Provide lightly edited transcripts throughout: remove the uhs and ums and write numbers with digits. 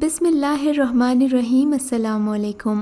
بسم اللہ الرحمن الرحیم۔ السلام علیکم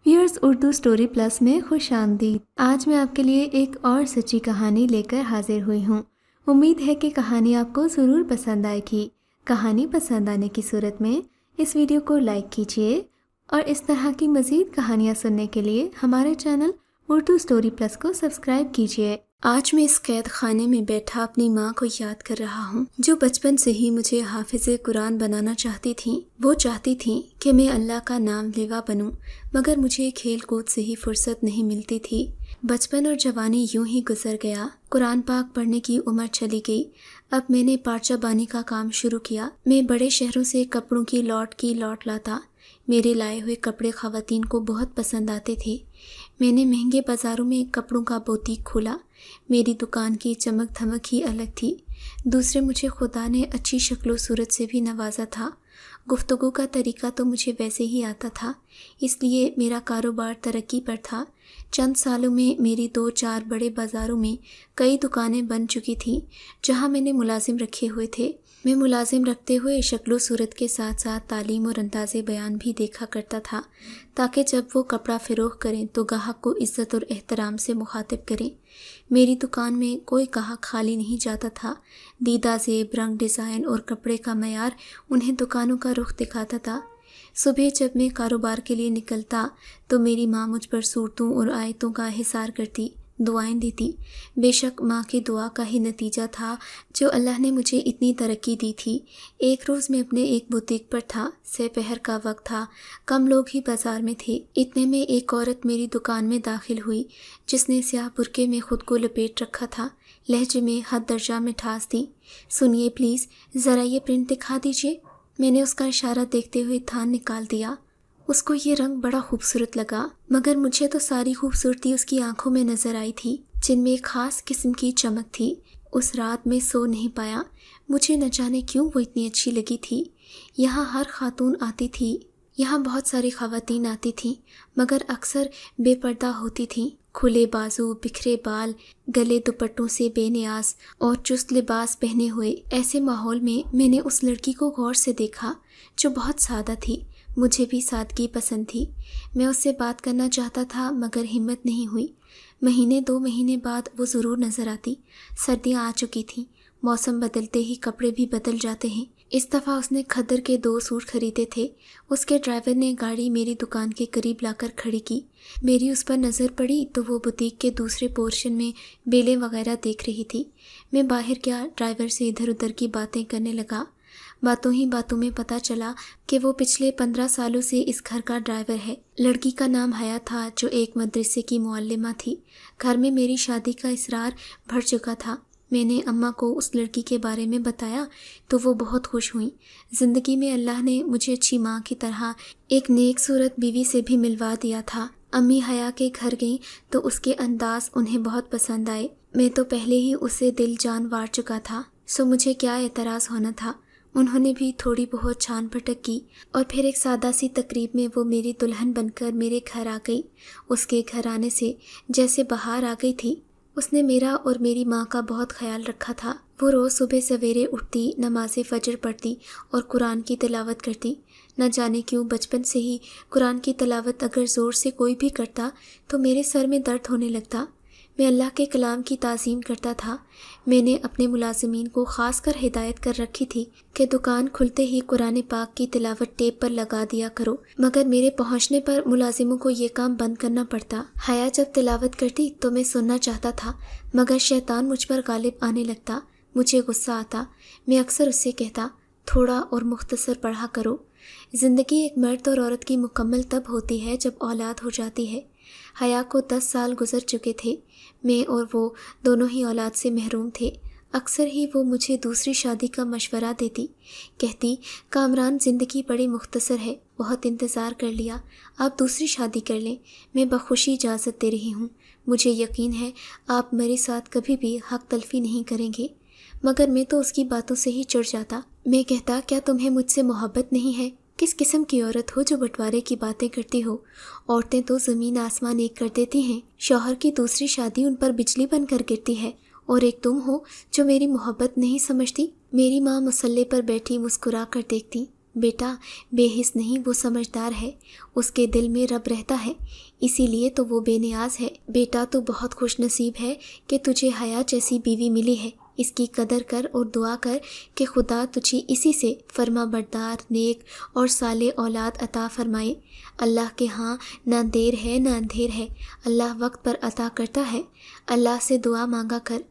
ویورز، اردو سٹوری پلس میں خوش آمدید۔ آج میں آپ کے لیے ایک اور سچی کہانی لے کر حاضر ہوئی ہوں۔ امید ہے کہ کہانی آپ کو ضرور پسند آئے گی۔ کہانی پسند آنے کی صورت میں اس ویڈیو کو لائک کیجیے اور اس طرح کی مزید کہانیاں سننے کے لیے ہمارے چینل اردو سٹوری پلس کو سبسکرائب کیجیے۔ آج میں اس قید خانے میں بیٹھا اپنی ماں کو یاد کر رہا ہوں، جو بچپن سے ہی مجھے حافظ قرآن بنانا چاہتی تھیں۔ وہ چاہتی تھیں کہ میں اللہ کا نام لیوا بنوں، مگر مجھے کھیل کود سے ہی فرصت نہیں ملتی تھی۔ بچپن اور جوانی یوں ہی گزر گیا۔ قرآن پاک پڑھنے کی عمر چلی گئی۔ اب میں نے پارچہ بانی کا کام شروع کیا۔ میں بڑے شہروں سے کپڑوں کی لوٹ لاتا۔ میرے لائے ہوئے کپڑے خواتین کو بہت پسند آتے تھے۔ میں نے مہنگے بازاروں میں کپڑوں کا بوتیک کھولا۔ میری دکان کی چمک دھمک ہی الگ تھی۔ دوسرے مجھے خدا نے اچھی شکل و صورت سے بھی نوازا تھا۔ گفتگو کا طریقہ تو مجھے ویسے ہی آتا تھا، اس لیے میرا کاروبار ترقی پر تھا۔ چند سالوں میں میری 2-4 بڑے بازاروں میں کئی دکانیں بن چکی تھیں جہاں میں نے ملازم رکھے ہوئے تھے۔ میں ملازم رکھتے ہوئے شکل و صورت کے ساتھ ساتھ تعلیم اور انداز بیان بھی دیکھا کرتا تھا، تاکہ جب وہ کپڑا فروخت کریں تو گاہک کو عزت اور احترام سے مخاطب کریں۔ میری دکان میں کوئی گاہک خالی نہیں جاتا تھا۔ دیدہ زیب، رنگ، ڈیزائن اور کپڑے کا معیار انہیں دکانوں کا رخ دکھاتا تھا۔ صبح جب میں کاروبار کے لیے نکلتا تو میری ماں مجھ پر صورتوں اور آیتوں کا حصار کرتی، دعائیں دیتی۔ بے شک ماں کی دعا کا ہی نتیجہ تھا جو اللہ نے مجھے اتنی ترقی دی تھی۔ ایک روز میں اپنے ایک بوتیک پر تھا، سہ پہر کا وقت تھا، کم لوگ ہی بازار میں تھے۔ اتنے میں ایک عورت میری دکان میں داخل ہوئی جس نے سیاہ برقعے میں خود کو لپیٹ رکھا تھا۔ لہجے میں حد درجہ مٹھاس تھی۔ سنیے پلیز، ذرا یہ پرنٹ دکھا دیجیے۔ میں نے اس کا اشارہ دیکھتے ہوئے تھان نکال دیا۔ اس کو یہ رنگ بڑا خوبصورت لگا، مگر مجھے تو ساری خوبصورتی اس کی آنکھوں میں نظر آئی تھی، جن میں ایک خاص قسم کی چمک تھی۔ اس رات میں سو نہیں پایا۔ مجھے نہ جانے کیوں وہ اتنی اچھی لگی تھی۔ یہاں ہر خاتون آتی تھی، یہاں بہت ساری خواتین آتی تھیں، مگر اکثر بے پردہ ہوتی تھیں۔ کھلے بازو، بکھرے بال، گلے دوپٹوں سے بے نیاز اور چست لباس پہنے ہوئے ایسے ماحول میں نے اس لڑکی کو غور سے دیکھا جو بہت سادہ تھی۔ مجھے بھی سادگی پسند تھی۔ میں اس سے بات کرنا چاہتا تھا مگر ہمت نہیں ہوئی۔ 1-2 مہینے بعد وہ ضرور نظر آتی۔ سردیاں آ چکی تھیں، موسم بدلتے ہی کپڑے بھی بدل جاتے ہیں۔ اس دفعہ اس نے کھدر کے 2 سوٹ خریدے تھے۔ اس کے ڈرائیور نے گاڑی میری دکان کے قریب لا کر کھڑی کی۔ میری اس پر نظر پڑی تو وہ بوتیک کے دوسرے پورشن میں بیلیں وغیرہ دیکھ رہی تھی۔ میں باہر گیا، ڈرائیور سے ادھر ادھر کی باتیں کرنے لگا۔ باتوں ہی باتوں میں پتہ چلا کہ وہ پچھلے 15 سالوں سے اس گھر کا ڈرائیور ہے۔ لڑکی کا نام حیا تھا، جو ایک مدرسے کی معلمہ تھی۔ گھر میں میری شادی کا اصرار بڑھ چکا تھا۔ میں نے اماں کو اس لڑکی کے بارے میں بتایا تو وہ بہت خوش ہوئیں۔ زندگی میں اللہ نے مجھے اچھی ماں کی طرح ایک نیک صورت بیوی سے بھی ملوا دیا تھا۔ امی حیا کے گھر گئیں تو اس کے انداز انہیں بہت پسند آئے۔ میں تو پہلے ہی اسے دل جان وار چکا تھا، سو مجھے کیا اعتراض ہونا تھا۔ انہوں نے بھی تھوڑی بہت چھان پھٹک کی اور پھر ایک سادہ سی تقریب میں وہ میری دلہن بن کر میرے گھر آ گئی۔ اس کے گھر آنے سے جیسے بہار آ گئی تھی۔ اس نے میرا اور میری ماں کا بہت خیال رکھا تھا۔ وہ روز صبح سویرے اٹھتی، نماز فجر پڑھتی اور قرآن کی تلاوت کرتی۔ نہ جانے کیوں بچپن سے ہی قرآن کی تلاوت اگر زور سے کوئی بھی کرتا تو میرے سر میں درد ہونے لگتا۔ میں اللہ کے کلام کی تعظیم کرتا تھا۔ میں نے اپنے ملازمین کو خاص کر ہدایت کر رکھی تھی کہ دکان کھلتے ہی قرآن پاک کی تلاوت ٹیپ پر لگا دیا کرو، مگر میرے پہنچنے پر ملازموں کو یہ کام بند کرنا پڑتا۔ حیا جب تلاوت کرتی تو میں سننا چاہتا تھا، مگر شیطان مجھ پر غالب آنے لگتا۔ مجھے غصہ آتا۔ میں اکثر اس سے کہتا، تھوڑا اور مختصر پڑھا کرو۔ زندگی ایک مرد اور عورت کی مکمل تب ہوتی ہے جب اولاد ہو جاتی ہے۔ حیا کو 10 سال گزر چکے تھے۔ میں اور وہ دونوں ہی اولاد سے محروم تھے۔ اکثر ہی وہ مجھے دوسری شادی کا مشورہ دیتی، کہتی کامران زندگی بڑی مختصر ہے، بہت انتظار کر لیا، آپ دوسری شادی کر لیں۔ میں بخوشی اجازت دے رہی ہوں۔ مجھے یقین ہے آپ میرے ساتھ کبھی بھی حق تلفی نہیں کریں گے، مگر میں تو اس کی باتوں سے ہی چڑھ جاتا۔ میں کہتا کیا تمہیں مجھ سے محبت نہیں ہے؟ کس قسم کی عورت ہو جو بٹوارے کی باتیں کرتی ہو؟ عورتیں تو زمین آسمان ایک کر دیتی ہیں، شوہر کی دوسری شادی ان پر بجلی بن کر گرتی ہے، اور ایک تم ہو جو میری محبت نہیں سمجھتی۔ میری ماں مصلے پر بیٹھی مسکرا کر دیکھتی، بیٹا بے حس نہیں، وہ سمجھدار ہے، اس کے دل میں رب رہتا ہے، اسی لیے تو وہ بے نیاز ہے۔ بیٹا تو بہت خوش نصیب ہے کہ تجھے حیا جیسی بیوی ملی ہے، اس کی قدر کر اور دعا کر کہ خدا تجھے اسی سے فرما بردار، نیک اور صالح اولاد عطا فرمائے۔ اللہ کے ہاں نہ دیر ہے نہ اندھیر ہے، اللہ وقت پر عطا کرتا ہے، اللہ سے دعا مانگا کر۔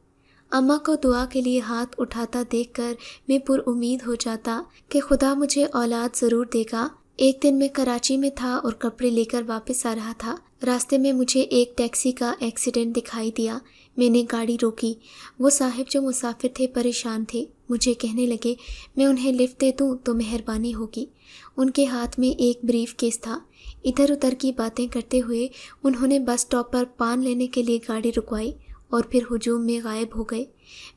اماں کو دعا کے لیے ہاتھ اٹھاتا دیکھ کر میں پر امید ہو جاتا کہ خدا مجھے اولاد ضرور دے گا۔ ایک دن میں کراچی میں تھا اور کپڑے لے کر واپس آ رہا تھا۔ راستے میں مجھے ایک ٹیکسی کا ایکسیڈنٹ دکھائی دیا۔ میں نے گاڑی روکی۔ وہ صاحب جو مسافر تھے پریشان تھے، مجھے کہنے لگے میں انہیں لفٹ دے دوں تو مہربانی ہوگی۔ ان کے ہاتھ میں ایک بریف کیس تھا۔ ادھر ادھر کی باتیں کرتے ہوئے انہوں نے بس اسٹاپ پر پان لینے کے لیے گاڑی رکوائی اور پھر ہجوم میں غائب ہو گئے۔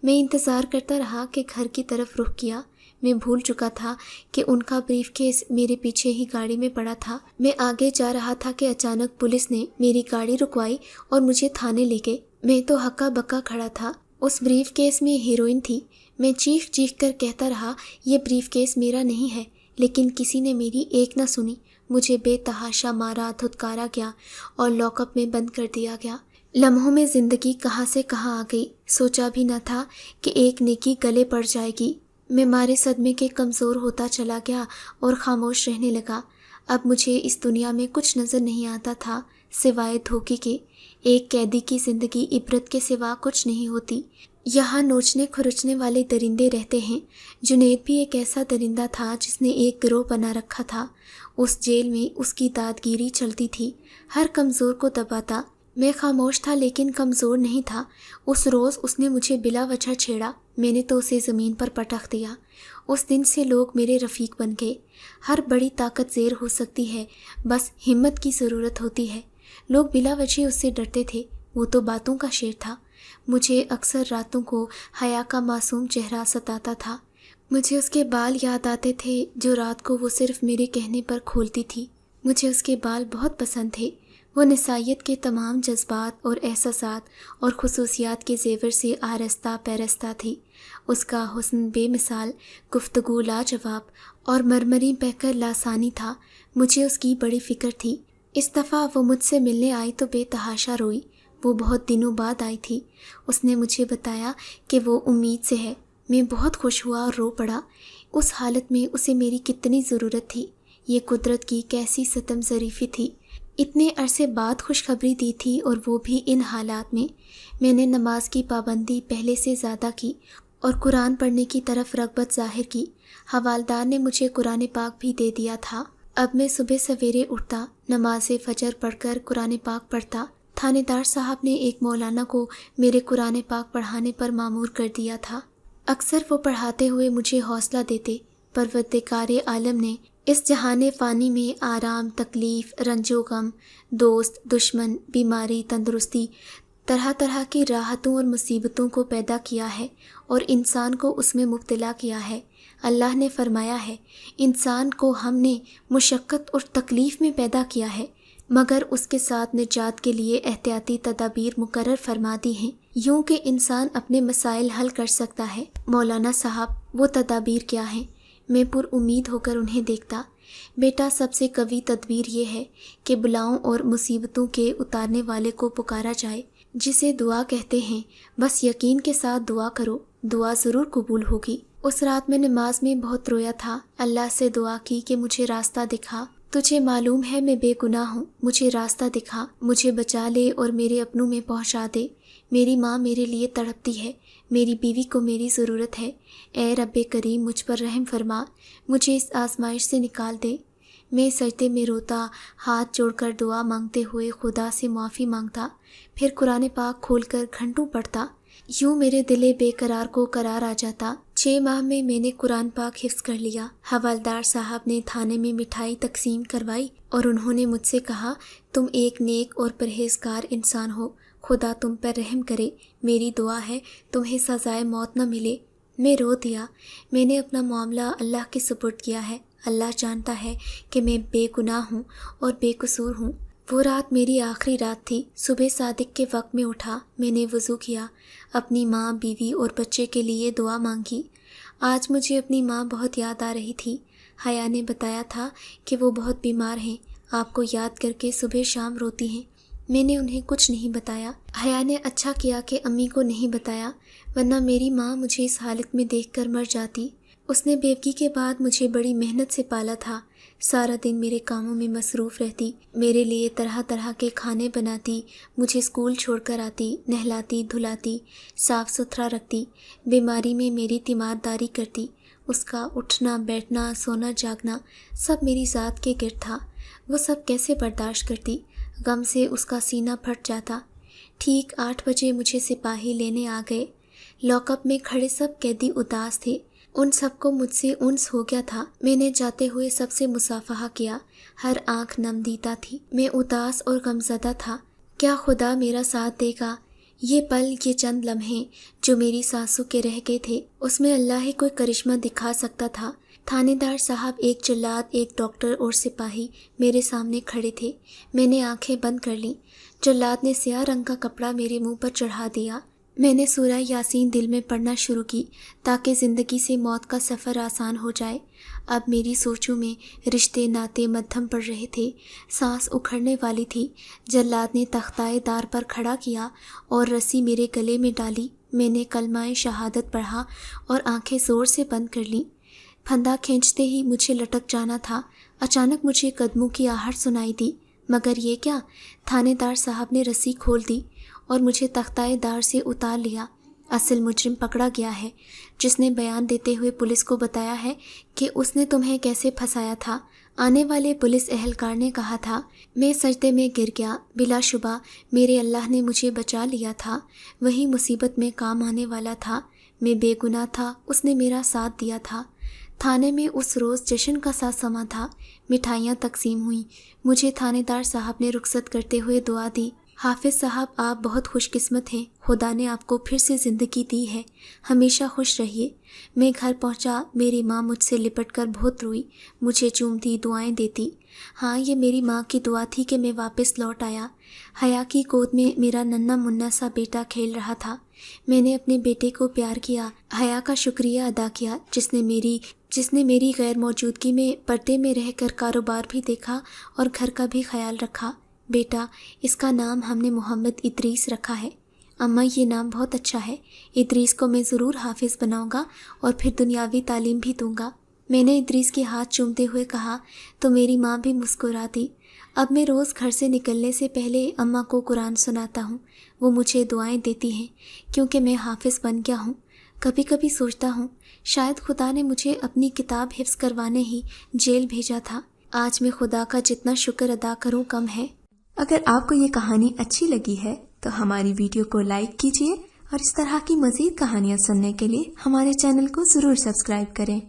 میں انتظار کرتا رہا کہ گھر کی طرف رخ کیا۔ میں بھول چکا تھا کہ ان کا بریف کیس میرے پیچھے ہی گاڑی میں پڑا تھا۔ میں آگے جا رہا تھا کہ اچانک پولیس نے میری گاڑی رکوائی اور مجھے تھانے لے گئے۔ میں تو ہکا بکا کھڑا تھا۔ اس بریف کیس میں ہیروئن تھی۔ میں چیخ چیخ کر کہتا رہا یہ بریف کیس میرا نہیں ہے، لیکن کسی نے میری ایک نہ سنی۔ مجھے بے تحاشا مارا، دھتکارا گیا اور لاک اپ میں بند کر دیا گیا۔ لمحوں میں زندگی کہاں سے کہاں آ گئی، سوچا بھی نہ تھا کہ ایک نیکی گلے پڑ جائے گی۔ میں مارے صدمے کے کمزور ہوتا چلا گیا اور خاموش رہنے لگا۔ اب مجھے اس دنیا میں کچھ نظر نہیں آتا تھا سوائے دھوکے کے۔ ایک قیدی کی زندگی عبرت کے سوا کچھ نہیں ہوتی۔ یہاں نوچنے کھرچنے والے درندے رہتے ہیں۔ جنید بھی ایک ایسا درندہ تھا جس نے ایک گروہ بنا رکھا تھا۔ اس جیل میں اس کی دادگیری چلتی تھی، ہر کمزور کو دباتا۔ میں خاموش تھا لیکن کمزور نہیں تھا۔ اس روز اس نے مجھے بلا وجہ چھیڑا، میں نے تو اسے زمین پر پٹخ دیا۔ اس دن سے لوگ میرے رفیق بن گئے۔ ہر بڑی طاقت زیر ہو سکتی ہے، بس ہمت کی ضرورت ہوتی ہے۔ لوگ بلا وجہ اس سے ڈرتے تھے، وہ تو باتوں کا شیر تھا۔ مجھے اکثر راتوں کو حیا کا معصوم چہرہ ستاتا تھا۔ مجھے اس کے بال یاد آتے تھے جو رات کو وہ صرف میرے کہنے پر کھولتی تھی۔ مجھے اس کے بال بہت پسند تھے۔ وہ نسائیت کے تمام جذبات اور احساسات اور خصوصیات کے زیور سے آرستہ پیرستہ تھی۔ اس کا حسن بے مثال، گفتگو لاجواب اور مرمری بہکر لاسانی تھا۔ مجھے اس کی بڑی فکر تھی۔ اس دفعہ وہ مجھ سے ملنے آئی تو بے تحاشا روئی۔ وہ بہت دنوں بعد آئی تھی۔ اس نے مجھے بتایا کہ وہ امید سے ہے۔ میں بہت خوش ہوا اور رو پڑا۔ اس حالت میں اسے میری کتنی ضرورت تھی۔ یہ قدرت کی کیسی ستم ظریفی تھی۔ اتنے عرصے بعد خوشخبری دی تھی اور وہ بھی ان حالات میں۔ میں نے نماز کی پابندی پہلے سے زیادہ کی اور قرآن پڑھنے کی طرف رغبت ظاہر کی۔ حوالدار نے مجھے قرآن پاک بھی دے دیا تھا۔ اب میں صبح سویرے اٹھتا، نماز فجر پڑھ کر قرآن پاک پڑھتا۔ تھانے دار صاحب نے ایک مولانا کو میرے قرآن پاک پڑھانے پر مامور کر دیا تھا۔ اکثر وہ پڑھاتے ہوئے مجھے حوصلہ دیتے۔ پروردگار عالم نے اس جہان فانی میں آرام، تکلیف، رنج و غم، دوست، دشمن، بیماری، تندرستی، طرح طرح کی راحتوں اور مصیبتوں کو پیدا کیا ہے اور انسان کو اس میں مبتلا کیا ہے۔ اللہ نے فرمایا ہے، انسان کو ہم نے مشقت اور تکلیف میں پیدا کیا ہے، مگر اس کے ساتھ نجات کے لیے احتیاطی تدابیر مقرر فرما دی ہیں، یوں کہ انسان اپنے مسائل حل کر سکتا ہے۔ مولانا صاحب، وہ تدابیر کیا ہیں؟ میں پر امید ہو کر انہیں دیکھتا۔ بیٹا، سب سے قوی تدبیر یہ ہے کہ بلاؤں اور مصیبتوں کے اتارنے والے کو پکارا جائے، جسے دعا کہتے ہیں۔ بس یقین کے ساتھ دعا کرو، دعا ضرور قبول ہوگی۔ اس رات میں نماز میں بہت رویا تھا۔ اللہ سے دعا کی کہ مجھے راستہ دکھا۔ تجھے معلوم ہے میں بے گناہ ہوں، مجھے راستہ دکھا، مجھے بچا لے اور میرے اپنوں میں پہنچا دے۔ میری ماں میرے لیے تڑپتی ہے، میری بیوی کو میری ضرورت ہے۔ اے رب کریم، مجھ پر رحم فرما، مجھے اس آزمائش سے نکال دے۔ میں سجدے میں روتا، ہاتھ جوڑ کر دعا مانگتے ہوئے خدا سے معافی مانگتا، پھر قرآن پاک کھول کر گھنٹوں پڑھتا۔ یوں میرے دل بے قرار کو قرار آ جاتا۔ 6 ماہ میں نے قرآن پاک حفظ کر لیا۔ حوالدار صاحب نے تھانے میں مٹھائی تقسیم کروائی اور انہوں نے مجھ سے کہا، تم ایک نیک اور پرہیزگار انسان ہو، خدا تم پر رحم کرے، میری دعا ہے تمہیں سزائے موت نہ ملے۔ میں رو دیا۔ میں نے اپنا معاملہ اللہ کے سپرد کیا ہے۔ اللہ جانتا ہے کہ میں بے گناہ ہوں اور بے قصور ہوں۔ وہ رات میری آخری رات تھی۔ صبح صادق کے وقت میں اٹھا، میں نے وضو کیا، اپنی ماں، بیوی اور بچے کے لیے دعا مانگی۔ آج مجھے اپنی ماں بہت یاد آ رہی تھی۔ حیا نے بتایا تھا کہ وہ بہت بیمار ہیں، آپ کو یاد کر کے صبح شام روتی ہیں۔ میں نے انہیں کچھ نہیں بتایا۔ حیا نے اچھا کیا کہ امی کو نہیں بتایا، ورنہ میری ماں مجھے اس حالت میں دیکھ کر مر جاتی۔ اس نے بیوگی کے بعد مجھے بڑی محنت سے پالا تھا، سارا دن میرے کاموں میں مصروف رہتی، میرے لیے طرح طرح کے کھانے بناتی، مجھے اسکول چھوڑ کر آتی، نہلاتی دھلاتی، صاف ستھرا رکھتی، بیماری میں میری تیمارداری کرتی۔ اس کا اٹھنا بیٹھنا سونا جاگنا سب میری ذات کے گرد تھا۔ وہ سب کیسے برداشت کرتی؟ غم سے اس کا سینہ پھٹ جاتا۔ ٹھیک 8 بجے مجھے سپاہی لینے آ گئے۔ لاک اپ میں کھڑے سب قیدی اداس تھے، ان سب کو مجھ سے انس ہو گیا تھا۔ میں نے جاتے ہوئے سب سے مصافحہ کیا، ہر آنکھ نم دیتا تھی۔ میں اداس اور غمزدہ تھا۔ کیا خدا میرا ساتھ دے گا؟ یہ پل، یہ چند لمحے جو میری سانسوں کے رہ گئے تھے، اس میں اللہ ہی کوئی کرشمہ دکھا سکتا تھا۔ تھانے دار صاحب، ایک جلاد، ایک ڈاکٹر اور سپاہی میرے سامنے کھڑے تھے۔ میں نے آنکھیں بند کر لیں۔ جلاد نے سیاہ رنگ کا کپڑا میرے منہ پر چڑھا دیا۔ میں نے سورہ یاسین دل میں پڑھنا شروع کی تاکہ زندگی سے موت کا سفر آسان ہو جائے۔ اب میری سوچوں میں رشتے ناتے مدھم پڑ رہے تھے، سانس اکھڑنے والی تھی۔ جلاد نے تختائے دار پر کھڑا کیا اور رسی میرے گلے میں ڈالی۔ میں نے کلمہ شہادت پڑھا اور آنکھیں زور سے بند کر لیں۔ پھندا کھینچتے ہی مجھے لٹک جانا تھا۔ اچانک مجھے قدموں کی آہٹ سنائی دی، مگر یہ کیا؟ تھانے دار صاحب نے رسی کھول دی اور مجھے تختائے دار سے اتار لیا۔ اصل مجرم پکڑا گیا ہے، جس نے بیان دیتے ہوئے پولیس کو بتایا ہے کہ اس نے تمہیں کیسے پھنسایا تھا۔ آنے والے پولیس اہلکار نے کہا تھا۔ میں سجدے میں گر گیا۔ بلا شبہ میرے اللہ نے مجھے بچا لیا تھا، وہی مصیبت میں کام آنے والا تھا۔ میں بے گناہ تھا، اس نے میرا ساتھ دیا تھا۔ تھانے میں اس روز جشن کا سا سما تھا، مٹھائیاں تقسیم ہوئیں۔ مجھے تھانے دار صاحب نے رخصت کرتے ہوئے دعا دی۔ حافظ صاحب، آپ بہت خوش قسمت ہیں، خدا نے آپ کو پھر سے زندگی دی ہے، ہمیشہ خوش رہیے۔ میں گھر پہنچا، میری ماں مجھ سے لپٹ کر بہت روئی، مجھے چومتی، دعائیں دیتی۔ ہاں، یہ میری ماں کی دعا تھی کہ میں واپس لوٹ آیا۔ حیا کی گود میں میرا ننھا منا سا بیٹا کھیل رہا تھا۔ میں نے اپنے بیٹے کو پیار کیا، حیا کا شکریہ ادا کیا جس نے میری غیر موجودگی میں پردے میں رہ کر کاروبار بھی دیکھا اور گھر کا بھی خیال رکھا۔ بیٹا، اس کا نام ہم نے محمد ادریس رکھا ہے۔ اماں، یہ نام بہت اچھا ہے، ادریس کو میں ضرور حافظ بناؤں گا اور پھر دنیاوی تعلیم بھی دوں گا۔ میں نے ادریس کے ہاتھ چومتے ہوئے کہا تو میری ماں بھی مسکرا دی۔ اب میں روز گھر سے نکلنے سے پہلے اماں کو قرآن سناتا ہوں، وہ مجھے دعائیں دیتی ہیں کیونکہ میں حافظ بن گیا ہوں۔ کبھی کبھی سوچتا ہوں شاید خدا نے مجھے اپنی کتاب حفظ کروانے ہی جیل بھیجا تھا۔ آج میں خدا کا جتنا شکر ادا کروں کم ہے۔ اگر آپ کو یہ کہانی اچھی لگی ہے تو ہماری ویڈیو کو لائک کیجیے اور اس طرح کی مزید کہانیاں سننے کے لیے ہمارے چینل کو ضرور سبسکرائب کریں۔